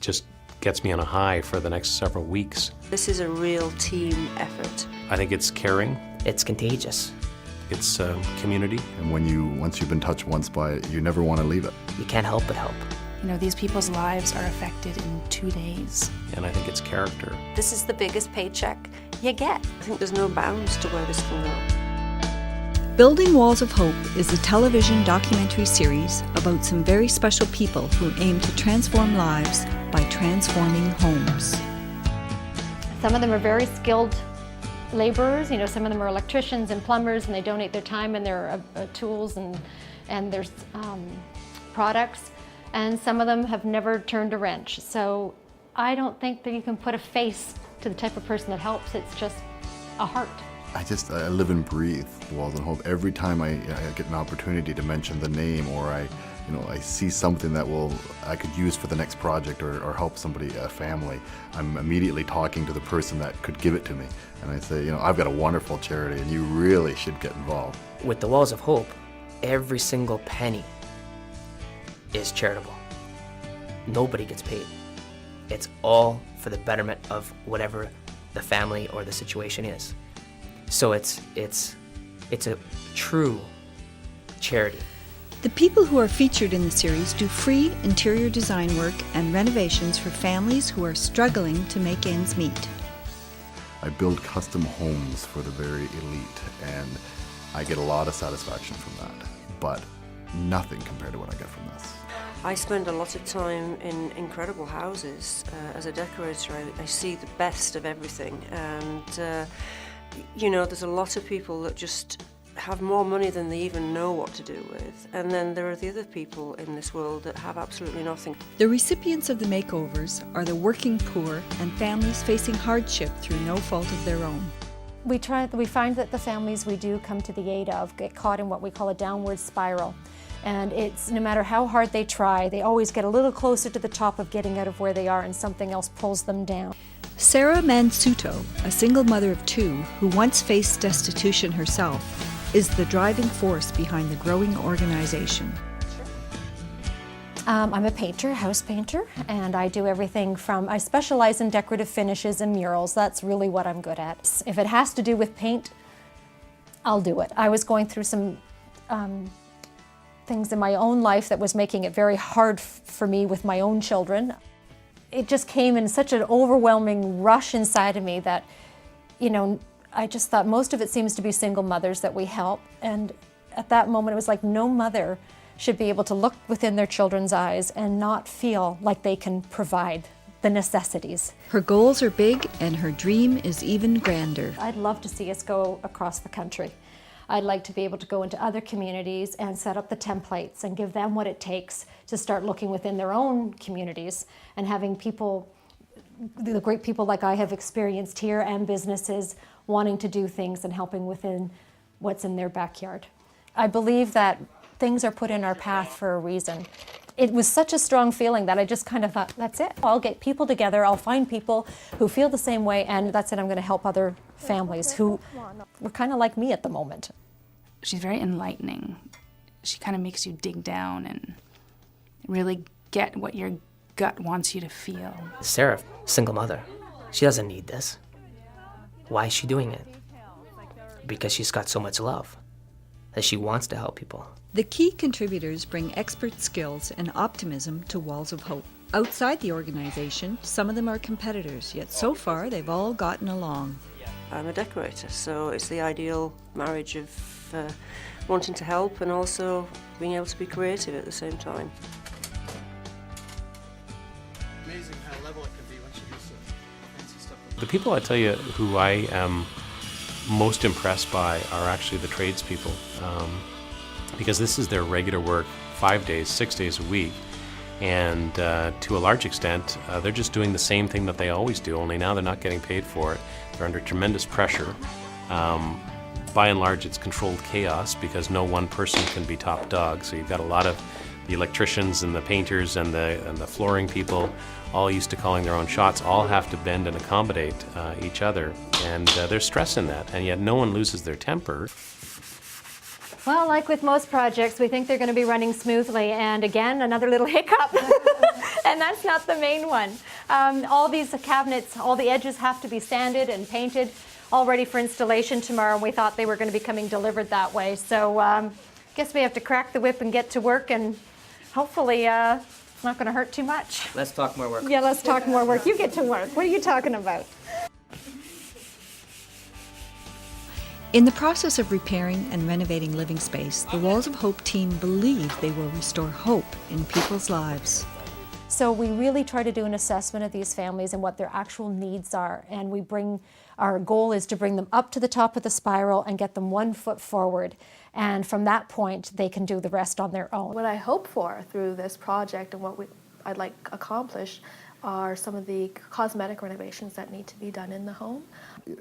just gets me on a high for the next several weeks. This is a real team effort. I think it's caring. It's contagious. It's community. And once you've been touched once by it, you never want to leave it. You can't help but help. You know, these people's lives are affected in 2 days. And I think it's character. This is the biggest paycheck you get. I think there's no bounds to where this can go. Building Walls of Hope is a television documentary series about some very special people who aim to transform lives by transforming homes. Some of them are very skilled laborers, you know, some of them are electricians and plumbers, and they donate their time and their tools and their products. And some of them have never turned a wrench. So I don't think that you can put a face to the type of person that helps. It's just a heart. I live and breathe Walls of Hope. Every time I get an opportunity to mention the name, or I see something that I could use for the next project or help somebody, a family, I'm immediately talking to the person that could give it to me. And I say, I've got a wonderful charity and you really should get involved. With the Walls of Hope, every single penny is charitable. Nobody gets paid. It's all for the betterment of whatever the family or the situation is. So it's a true charity. The people who are featured in the series do free interior design work and renovations for families who are struggling to make ends meet. I build custom homes for the very elite, and I get a lot of satisfaction from that, but nothing compared to what I get from this. I spend a lot of time in incredible houses. As a decorator, I see the best of everything, and there's a lot of people that just have more money than they even know what to do with. And then there are the other people in this world that have absolutely nothing. The recipients of the makeovers are the working poor and families facing hardship through no fault of their own. We find that the families we do come to the aid of get caught in what we call a downward spiral. And it's no matter how hard they try, they always get a little closer to the top of getting out of where they are, and something else pulls them down. Sarah Mansuto, a single mother of 2 who once faced destitution herself, is the driving force behind the growing organization. I'm a painter, house painter, and I do everything I specialize in decorative finishes and murals. That's really what I'm good at. If it has to do with paint, I'll do it. I was going through some things in my own life that was making it very hard for me with my own children. It just came in such an overwhelming rush inside of me that, I just thought most of it seems to be single mothers that we help. And at that moment, it was like no mother should be able to look within their children's eyes and not feel like they can provide the necessities. Her goals are big and her dream is even grander. I'd love to see us go across the country. I'd like to be able to go into other communities and set up the templates and give them what it takes to start looking within their own communities and having people, the great people like I have experienced here, and businesses wanting to do things and helping within what's in their backyard. I believe that things are put in our path for a reason. It was such a strong feeling that I just kind of thought, that's it. I'll get people together, I'll find people who feel the same way, and that's it, I'm going to help other families who were kind of like me at the moment. She's very enlightening. She kind of makes you dig down and really get what your gut wants you to feel. Sarah, single mother, she doesn't need this. Why is she doing it? Because she's got so much love that she wants to help people. The key contributors bring expert skills and optimism to Walls of Hope. Outside the organization, some of them are competitors, yet so far they've all gotten along. I'm a decorator, so it's the ideal marriage of wanting to help and also being able to be creative at the same time. Amazing how level it can be once you use the fancy stuff. The people I tell you who I am most impressed by are actually the tradespeople, because this is their regular work 5 days, 6 days a week. And to a large extent, they're just doing the same thing that they always do, only now they're not getting paid for it. They're under tremendous pressure. By and large, it's controlled chaos because no one person can be top dog. So you've got a lot of the electricians and the painters and the flooring people, all used to calling their own shots, all have to bend and accommodate each other. And there's stress in that, and yet no one loses their temper. Well, like with most projects, we think they're going to be running smoothly, and again, another little hiccup. And that's not the main one. All these cabinets, all the edges have to be sanded and painted, all ready for installation tomorrow, and we thought they were going to be coming delivered that way. So I guess we have to crack the whip and get to work, and hopefully it's not going to hurt too much. Let's talk more work. Yeah, let's talk more work. You get to work. What are you talking about? In the process of repairing and renovating living space, the Walls of Hope team believe they will restore hope in people's lives. So we really try to do an assessment of these families and what their actual needs are, and our goal is to bring them up to the top of the spiral and get them 1 foot forward, and from that point they can do the rest on their own. What I hope for through this project and what I'd like accomplished are some of the cosmetic renovations that need to be done in the home.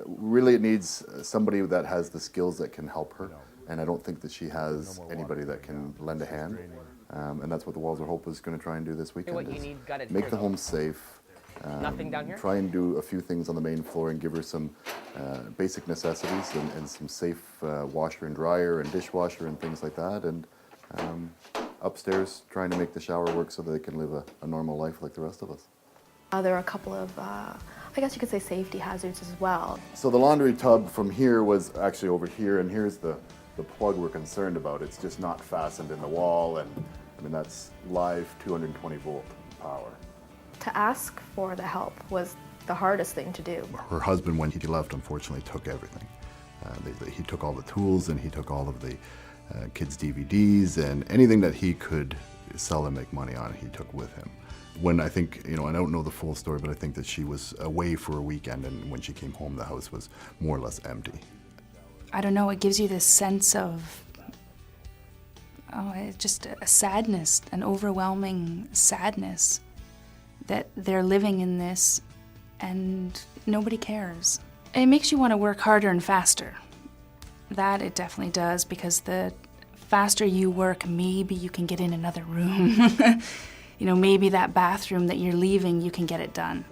Really, it needs somebody that has the skills that can help her, and I don't think that she has anybody that can lend a hand. And that's what the Walls of Hope is going to try and do this weekend. What you need, got it make here, the though. home safe. Nothing down here? Try and do a few things on the main floor and give her some basic necessities and some safe washer and dryer and dishwasher and things like that. And upstairs, trying to make the shower work so that they can live a normal life like the rest of us. There are a couple of, I guess you could say, safety hazards as well. So the laundry tub from here was actually over here, and here's the plug we're concerned about. It's just not fastened in the wall, and I mean that's live 220 volt power. To ask for the help was the hardest thing to do. Her husband, when he left, unfortunately took everything. He took all the tools, and he took all of the kids' DVDs, and anything that he could sell and make money on, he took with him. When I think, I don't know the full story, but I think that she was away for a weekend, and when she came home, the house was more or less empty. I don't know, it gives you this sense of, it's just a sadness, an overwhelming sadness that they're living in this and nobody cares. It makes you want to work harder and faster. That it definitely does, because the faster you work, maybe you can get in another room. Maybe that bathroom that you're leaving, you can get it done.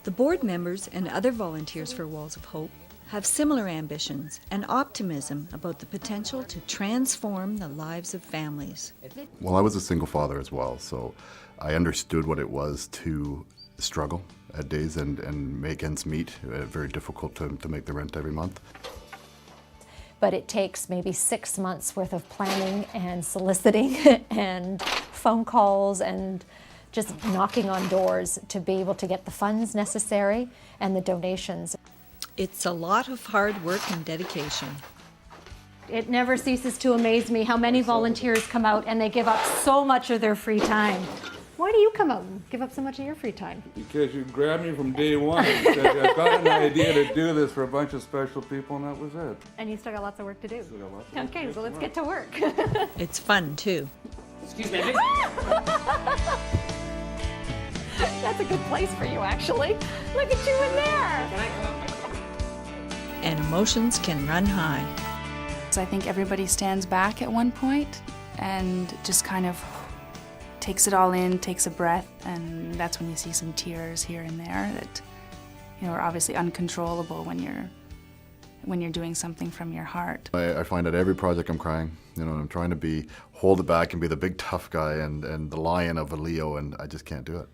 The board members and other volunteers for Walls of Hope have similar ambitions and optimism about the potential to transform the lives of families. Well, I was a single father as well, so I understood what it was to struggle at days and make ends meet. Very difficult to make the rent every month. But it takes maybe 6 months worth of planning and soliciting and phone calls and just knocking on doors to be able to get the funds necessary and the donations. It's a lot of hard work and dedication. It never ceases to amaze me how many volunteers come out and they give up so much of their free time. Why do you come out and give up so much of your free time? Because you grabbed me from day one. You said, I've got an idea to do this for a bunch of special people, and that was it. And you still got lots of work to do. Still got lots of work to Okay, do. so let's get to work. It's fun too. Excuse me. That's a good place for you, actually. Look at you in there. And emotions can run high. So I think everybody stands back at one point and just kind of takes it all in, takes a breath, and that's when you see some tears here and there that are obviously uncontrollable when you're doing something from your heart. I find at every project I'm crying. I'm trying to hold it back and be the big tough guy and the lion of a Leo, and I just can't do it.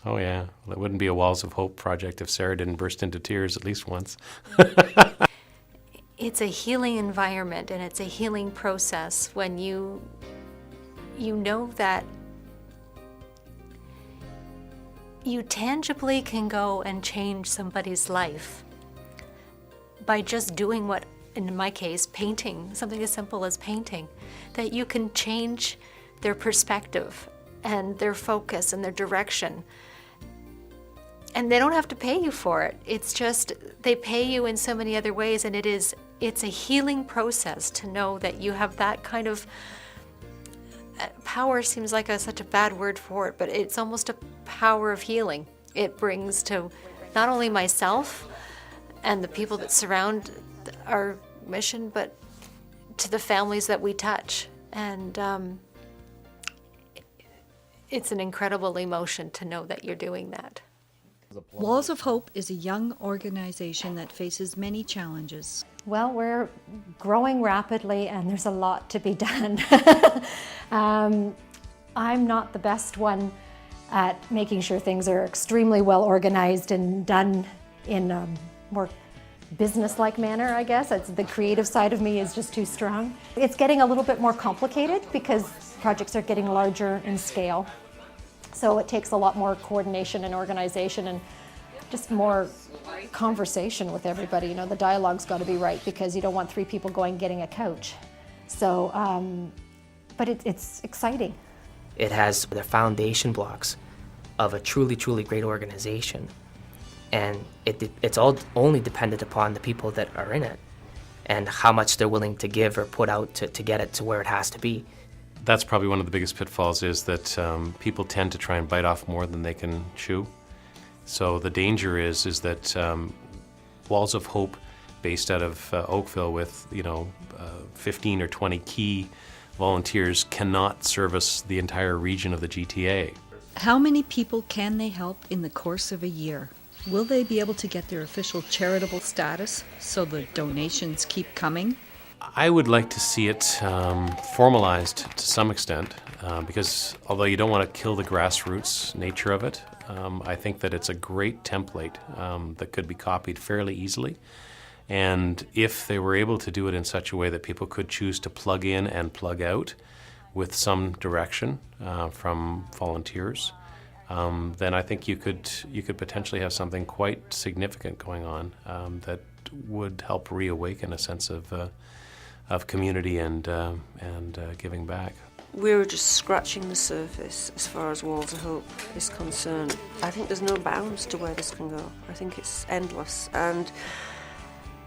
Oh yeah, well, it wouldn't be a Walls of Hope project if Sarah didn't burst into tears at least once. It's a healing environment, and it's a healing process when you know that you tangibly can go and change somebody's life by just doing what, in my case, painting, something as simple as painting, that you can change their perspective and their focus and their direction. And they don't have to pay you for it. It's just they pay you in so many other ways, and it's a healing process to know that you have that kind of power. Seems like such a bad word for it, but it's almost a power of healing. It brings to not only myself and the people that surround our mission, but to the families that we touch. And it's an incredible emotion to know that you're doing that. Walls of Hope is a young organization that faces many challenges. Well, we're growing rapidly and there's a lot to be done. I'm not the best one at making sure things are extremely well organized and done in a more business-like manner, I guess. The creative side of me is just too strong. It's getting a little bit more complicated because projects are getting larger in scale. So it takes a lot more coordination and organization and just more conversation with everybody. You know, the dialogue's got to be right because you don't want 3 people going getting a couch. So, but it's exciting. It has the foundation blocks of a truly, truly great organization. And it's all only dependent upon the people that are in it and how much they're willing to give or put out to get it to where it has to be. That's probably one of the biggest pitfalls, is that people tend to try and bite off more than they can chew. So the danger is that Walls of Hope, based out of Oakville with 15 or 20 key volunteers, cannot service the entire region of the GTA. How many people can they help in the course of a year? Will they be able to get their official charitable status so the donations keep coming? I would like to see it formalized to some extent, because although you don't want to kill the grassroots nature of it, I think that it's a great template that could be copied fairly easily. And if they were able to do it in such a way that people could choose to plug in and plug out with some direction from volunteers, then I think you could potentially have something quite significant going on that would help reawaken a sense of community and giving back. We're just scratching the surface as far as Walls of Hope is concerned. I think there's no bounds to where this can go. I think it's endless. And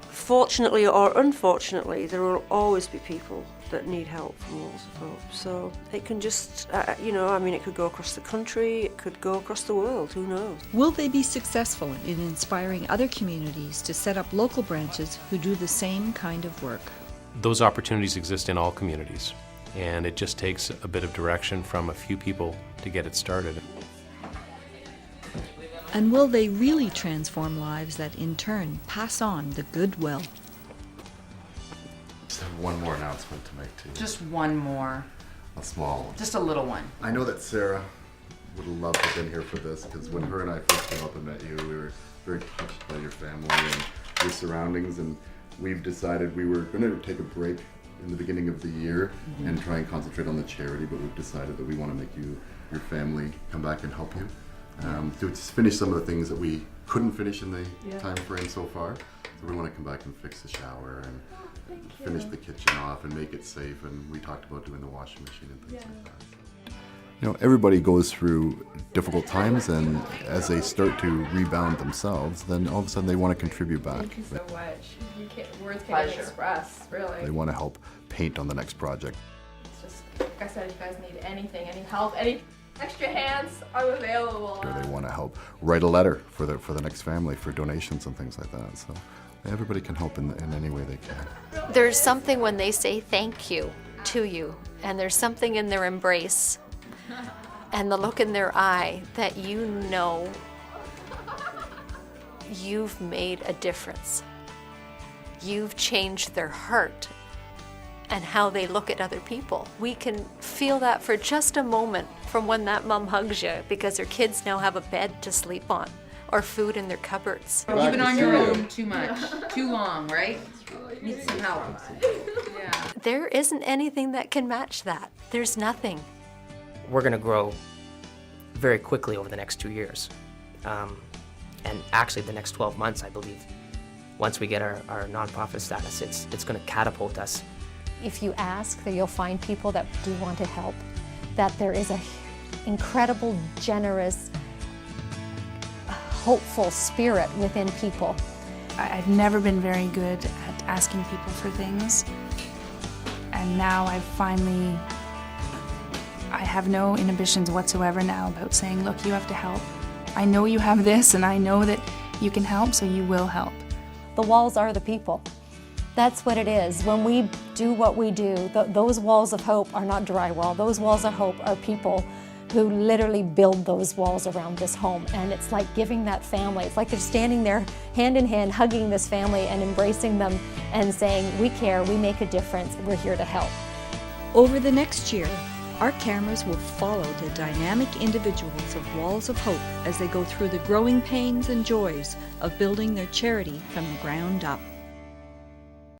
fortunately or unfortunately, there will always be people that need help from Walls of Hope. So it can just, it could go across the country, it could go across the world, who knows? Will they be successful in inspiring other communities to set up local branches who do the same kind of work? Those opportunities exist in all communities, and it just takes a bit of direction from a few people to get it started. And will they really transform lives that in turn pass on the goodwill? Just have one more announcement to make to you. Just one more. A small one. Just a little one. I know that Sarah would have loved to have been here for this, because when her and I first came up and met you, we were very touched by your family and your surroundings, and we've decided we were going to take a break in the beginning of the year and try and concentrate on the charity, but we've decided that we want to make your family come back and help you to just finish some of the things that we couldn't finish in the time frame so far. So we want to come back and fix the shower and finish the kitchen off and make it safe, and we talked about doing the washing machine and things like that. You know, everybody goes through difficult times, and as they start to rebound themselves, then all of a sudden they want to contribute back. Thank you so much. Words can't even express, really. They want to help paint on the next project. It's just, like I said, if you guys need anything, any help, any extra hands, I'm available. Or they want to help write a letter for the next family for donations and things like that. So everybody can help in any way they can. There's something when they say thank you to you, and there's something in their embrace and the look in their eye that you know you've made a difference. You've changed their heart and how they look at other people. We can feel that for just a moment from when that mom hugs you because her kids now have a bed to sleep on or food in their cupboards. You've been on your own too much, too long, right? Need some help. Yeah. There isn't anything that can match that. There's nothing. We're going to grow very quickly over the next 2 years. And actually the next 12 months, I believe. Once we get our nonprofit status, it's going to catapult us. If you ask, that you'll find people that do want to help, that there is a incredible, generous, hopeful spirit within people. I've never been very good at asking people for things, and now I have no inhibitions whatsoever now about saying, look, you have to help. I know you have this, and I know that you can help, so you will help. The walls are the people. That's what it is. When we do what we do, those walls of hope are not drywall. Those walls of hope are people who literally build those walls around this home. And it's like giving that family, it's like they're standing there hand in hand, hugging this family and embracing them and saying, we care, we make a difference, we're here to help. Over the next year, our cameras will follow the dynamic individuals of Walls of Hope as they go through the growing pains and joys of building their charity from the ground up.